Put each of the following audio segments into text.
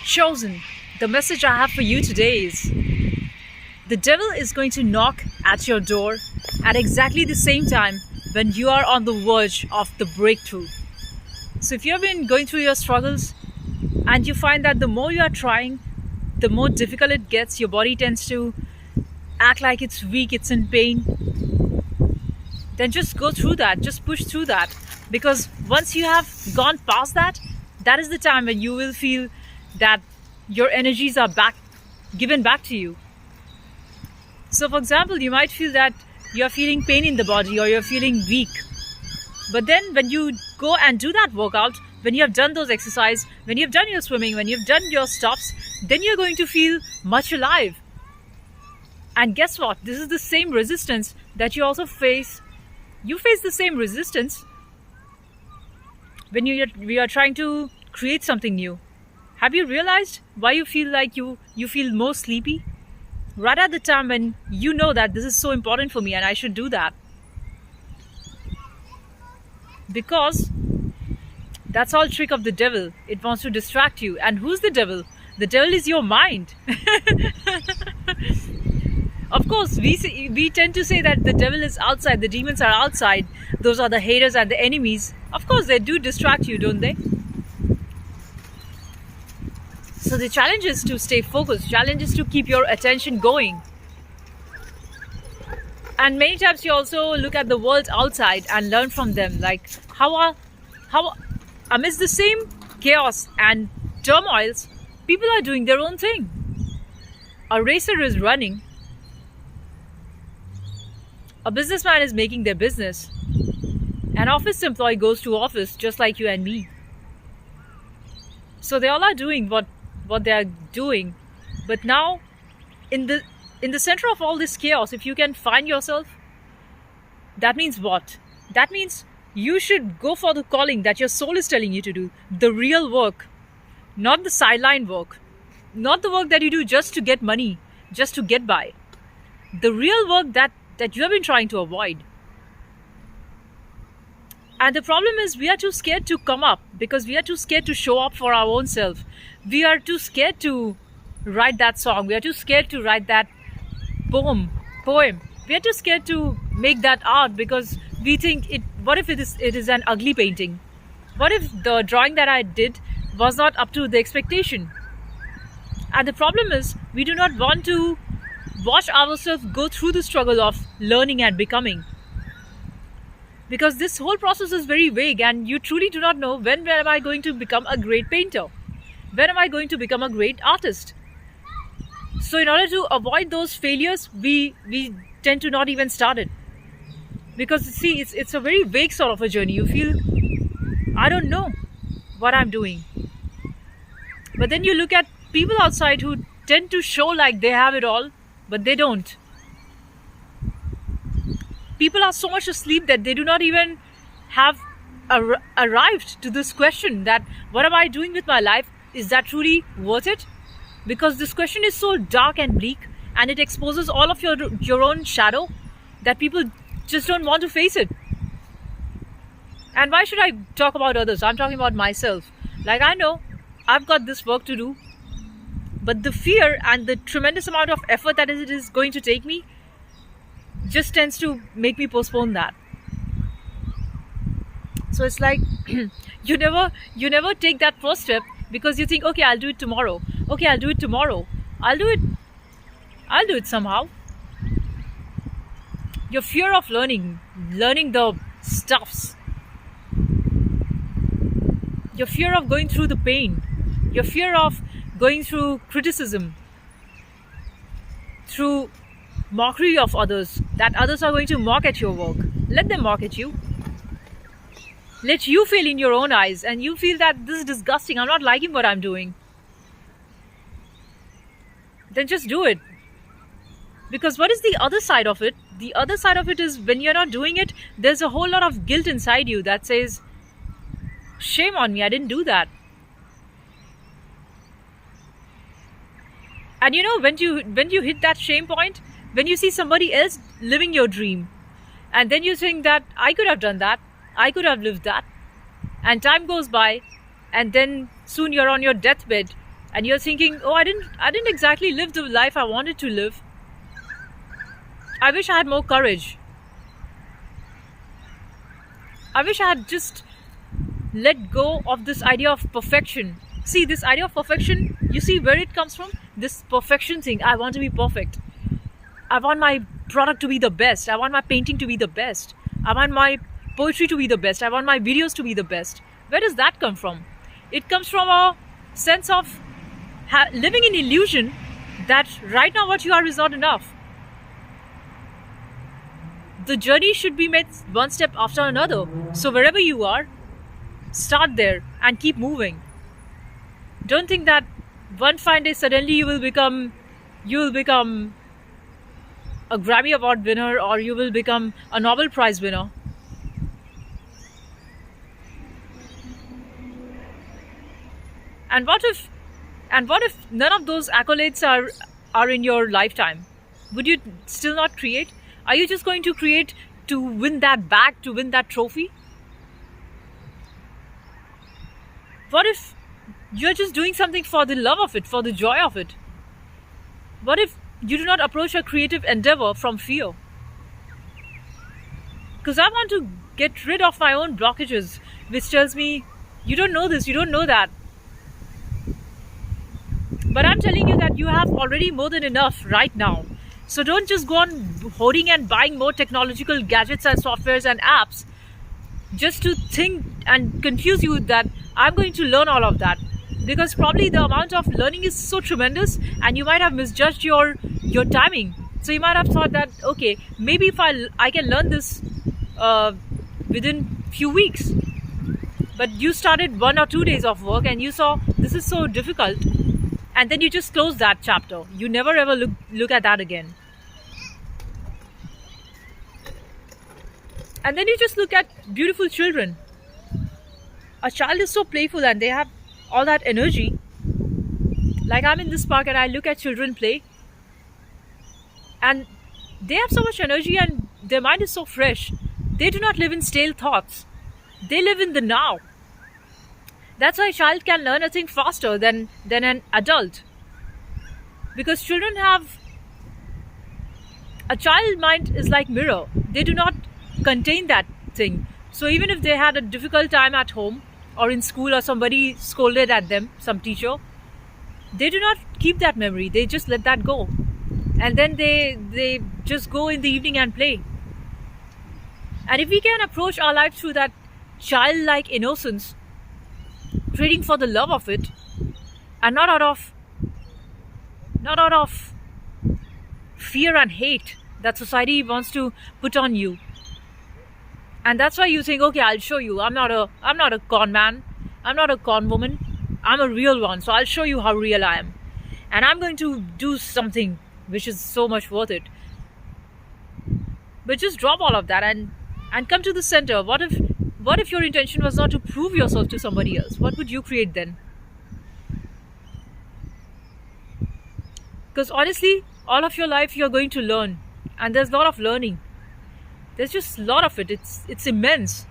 Chosen, the message I have for you today is the devil is going to knock at your door at exactly the same time when you are on the verge of the breakthrough. So, if you have been going through your struggles and you find that the more you are trying, the more difficult it gets, your body tends to act like it's weak, it's in pain, then just go through that, just push through that. Because once you have gone past that, that is the time when you will feel that your energies are given back to you. So, for example, you might feel that you're feeling pain in the body or you're feeling weak. But then, when you go and do that workout, when you have done those exercises, when you've done your swimming, when you've done your stops, then you're going to feel much alive. And guess what? This is the same resistance that you also face. You face the same resistance when we are trying to create something new. Have you realized why you feel like you feel more sleepy? Right at the time when you know that this is so important for me and I should do that. Because that's all trick of the devil. It wants to distract you. And who's the devil? The devil is your mind. Of course, we tend to say that the devil is outside, the demons are outside. Those are the haters and the enemies. Of course, they do distract you, don't they? So the challenge is to stay focused. Challenge is to keep your attention going. And many times you also look at the world outside and learn from them. Like how amidst the same chaos and turmoils, people are doing their own thing. A racer is running. A businessman is making their business. An office employee goes to office just like you and me. So they all are doing what they are doing. But now, in the center of all this chaos, if you can find yourself, that means what? That means you should go for the calling that your soul is telling you to do. The real work, not the sideline work, not the work that you do just to get money, just to get by. The real work that you have been trying to avoid. And the problem is we are too scared to come up because we are too scared to show up for our own self. We are too scared to write that song. We are too scared to write that poem. We are too scared to make that art because we think what if it is an ugly painting? What if the drawing that I did was not up to the expectation? And the problem is we do not want to watch ourselves go through the struggle of learning and becoming. Because this whole process is very vague and you truly do not know when am I going to become a great painter? When am I going to become a great artist? So in order to avoid those failures, we tend to not even start it. Because see, it's a very vague sort of a journey. You feel, I don't know what I'm doing. But then you look at people outside who tend to show like they have it all, but they don't. People are so much asleep that they do not even have arrived to this question that what am I doing with my life? Is that truly worth it? Because this question is so dark and bleak and it exposes all of your own shadow that people just don't want to face it. And why should I talk about others? I'm talking about myself. Like I know I've got this work to do, but the fear and the tremendous amount of effort that it is going to take me just tends to make me postpone that. So it's like you never take that first step because you think, okay, I'll do it tomorrow. Okay, I'll do it tomorrow. I'll do it somehow. Your fear of learning the stuffs. Your fear of going through the pain. Your fear of going through criticism. Through mockery of others, that others are going to mock at your work. Let them mock at you. Let you fail in your own eyes and you feel that this is disgusting, I'm not liking what I'm doing. Then just do it. Because what is the other side of it? The other side of it is when you're not doing it, there's a whole lot of guilt inside you that says, shame on me, I didn't do that. And you know, when you hit that shame point, when you see somebody else living your dream, and then you think that I could have done that, I could have lived that, and time goes by, and then soon you're on your deathbed, and you're thinking, oh, I didn't exactly live the life I wanted to live. I wish I had more courage. I wish I had just let go of this idea of perfection. See, this idea of perfection, you see where it comes from? This perfection thing. I want to be perfect. I want my product to be the best. I want my painting to be the best. I want my poetry to be the best. I want my videos to be the best. Where does that come from? It comes from a sense of living in illusion that right now what you are is not enough. The journey should be made one step after another. So wherever you are, start there and keep moving. Don't think that one fine day suddenly you will become a Grammy Award winner, or you will become a Nobel Prize winner. And what if none of those accolades are in your lifetime? Would you still not create? Are you just going to create to win that bag, to win that trophy? What if you're just doing something for the love of it, for the joy of it? What if you do not approach a creative endeavor from fear? Because I want to get rid of my own blockages, which tells me, you don't know this, you don't know that. But I'm telling you that you have already more than enough right now. So don't just go on hoarding and buying more technological gadgets and softwares and apps just to think and confuse you that I'm going to learn all of that. Because probably the amount of learning is so tremendous, and you might have misjudged your timing. So you might have thought that, okay, maybe if I can learn this within few weeks. But you started 1 or 2 days of work and you saw this is so difficult, and then you just close that chapter. You never ever look at that again. And then you just look at beautiful children. A child is so playful and they have all that energy. Like, I'm in this park and I look at children play, and they have so much energy and their mind is so fresh. They do not live in stale thoughts. They live in the now. That's why a child can learn a thing faster than an adult. Because children have a child mind is like mirror. They do not contain that thing. So even if they had a difficult time at home or in school, or somebody scolded at them, some teacher, they do not keep that memory. They just let that go. And then they just go in the evening and play. And if we can approach our life through that childlike innocence, trading for the love of it, and not out of fear and hate that society wants to put on you. And that's why you think, okay, I'll show you. I'm not a con man. I'm not a con woman. I'm a real one. So I'll show you how real I am. And I'm going to do something which is so much worth it. But just drop all of that and come to the center. What if your intention was not to prove yourself to somebody else? What would you create then? Because honestly, all of your life you're going to learn. And there's a lot of learning. There's just a lot of it. It's immense.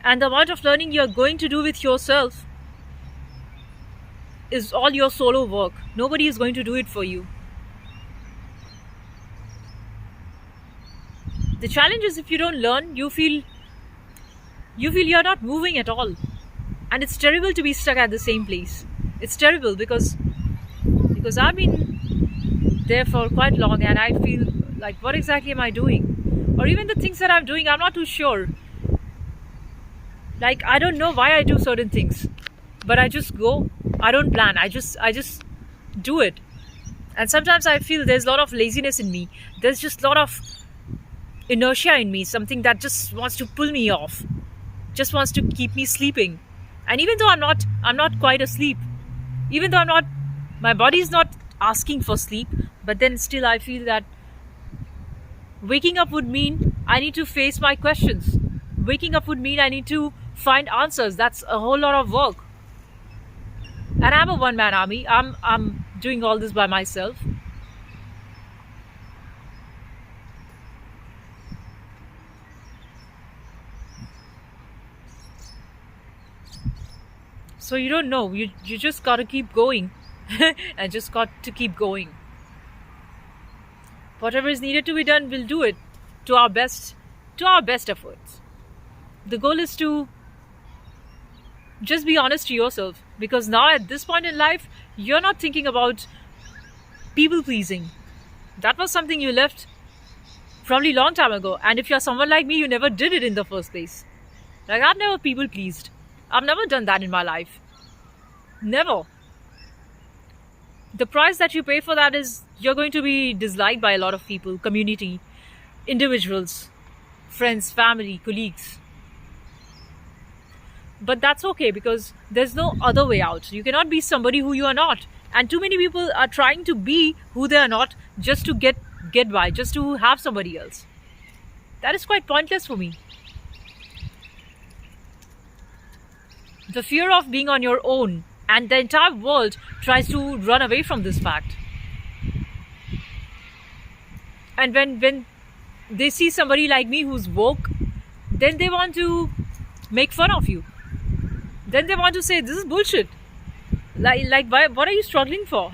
And the amount of learning you're going to do with yourself is all your solo work. Nobody is going to do it for you. The challenge is, if you don't learn, you feel you're not moving at all. And it's terrible to be stuck at the same place. It's terrible because I've been there for quite long, and I feel like, what exactly am I doing? Or even the things that I'm doing, I'm not too sure. Like, I don't know why I do certain things, but I just go. I don't plan. I just do it. And sometimes I feel there's a lot of laziness in me. There's just a lot of inertia in me, something that just wants to pull me off, just wants to keep me sleeping. And even though I'm not quite asleep, even though my body's not asking for sleep, but then still I feel that waking up would mean I need to face my questions. Waking up would mean I need to find answers. That's a whole lot of work. And I'm a one-man army. I'm doing all this by myself. So you don't know. You just got to keep going and just got to keep going. Whatever is needed to be done, we'll do it to our best efforts. The goal is to just be honest to yourself, because now at this point in life, you're not thinking about people pleasing. That was something you left probably long time ago. And if you're someone like me, you never did it in the first place. Like, I've never people pleased. I've never done that in my life. Never. The price that you pay for that is you're going to be disliked by a lot of people, community, individuals, friends, family, colleagues. But that's okay, because there's no other way out. You cannot be somebody who you are not. And too many people are trying to be who they are not just to get by, just to have somebody else. That is quite pointless for me. The fear of being on your own, and the entire world tries to run away from this fact. And when they see somebody like me who's woke, then they want to make fun of you. Then they want to say, this is bullshit. Like why, what are you struggling for?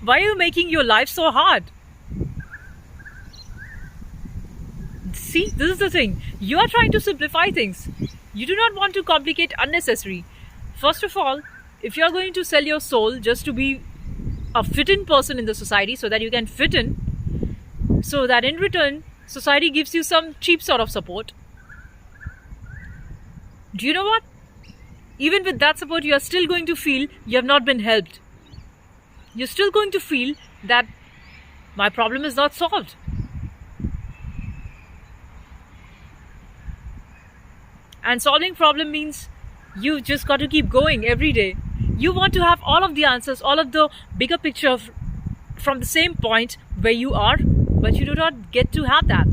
Why are you making your life so hard? See, this is the thing. You are trying to simplify things. You do not want to complicate unnecessary. First of all, if you are going to sell your soul just to be a fit-in person in the society so that you can fit in, so that in return, society gives you some cheap sort of support. Do you know what? Even with that support, you are still going to feel you have not been helped. You're still going to feel that my problem is not solved. And solving problem means you just got to keep going every day. You want to have all of the answers, all of the bigger picture from the same point where you are, but you do not get to have that.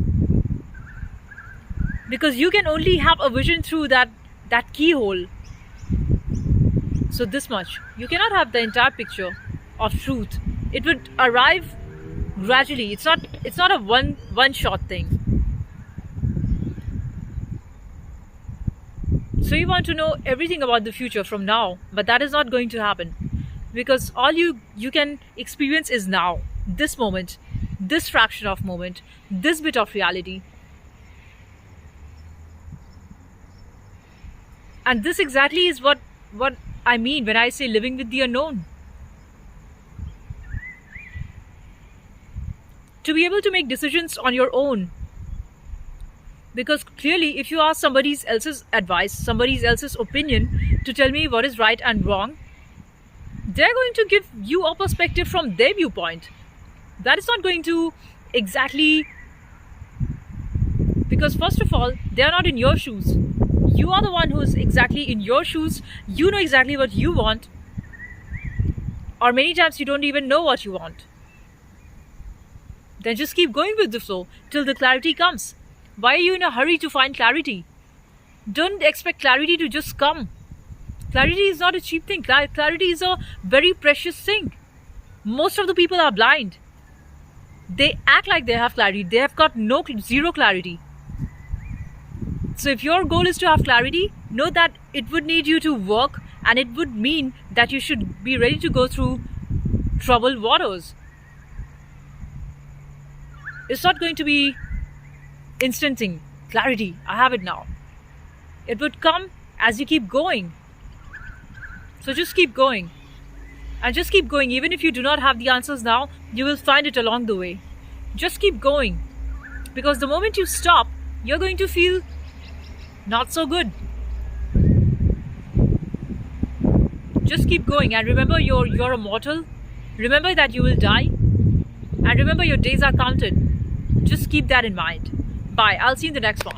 Because you can only have a vision through that keyhole. So this much. You cannot have the entire picture of truth. It would arrive gradually. It's not a one shot thing. So you want to know everything about the future from now, but that is not going to happen, because all you can experience is now, this moment, this fraction of moment, this bit of reality. And this exactly is what I mean when I say living with the unknown. To be able to make decisions on your own. Because clearly, if you ask somebody else's advice, somebody else's opinion to tell me what is right and wrong, they're going to give you a perspective from their viewpoint. That is not going to exactly... Because first of all, they are not in your shoes. You are the one who is exactly in your shoes. You know exactly what you want. Or many times you don't even know what you want. Then just keep going with the flow till the clarity comes. Why are you in a hurry to find clarity? Don't expect clarity to just come. Clarity is not a cheap thing. Clarity is a very precious thing. Most of the people are blind. They act like they have clarity. They have got zero clarity. So if your goal is to have clarity, know that it would need you to work, and it would mean that you should be ready to go through troubled waters. It's not going to be instant thing. Clarity, I have it now. It would come as you keep going. So just keep going. And just keep going. Even if you do not have the answers now, you will find it along the way. Just keep going. Because the moment you stop, you're going to feel not so good. Just keep going. And remember, you're a mortal. Remember that you will die. And remember, your days are counted. Just keep that in mind. Bye. I'll see you in the next one.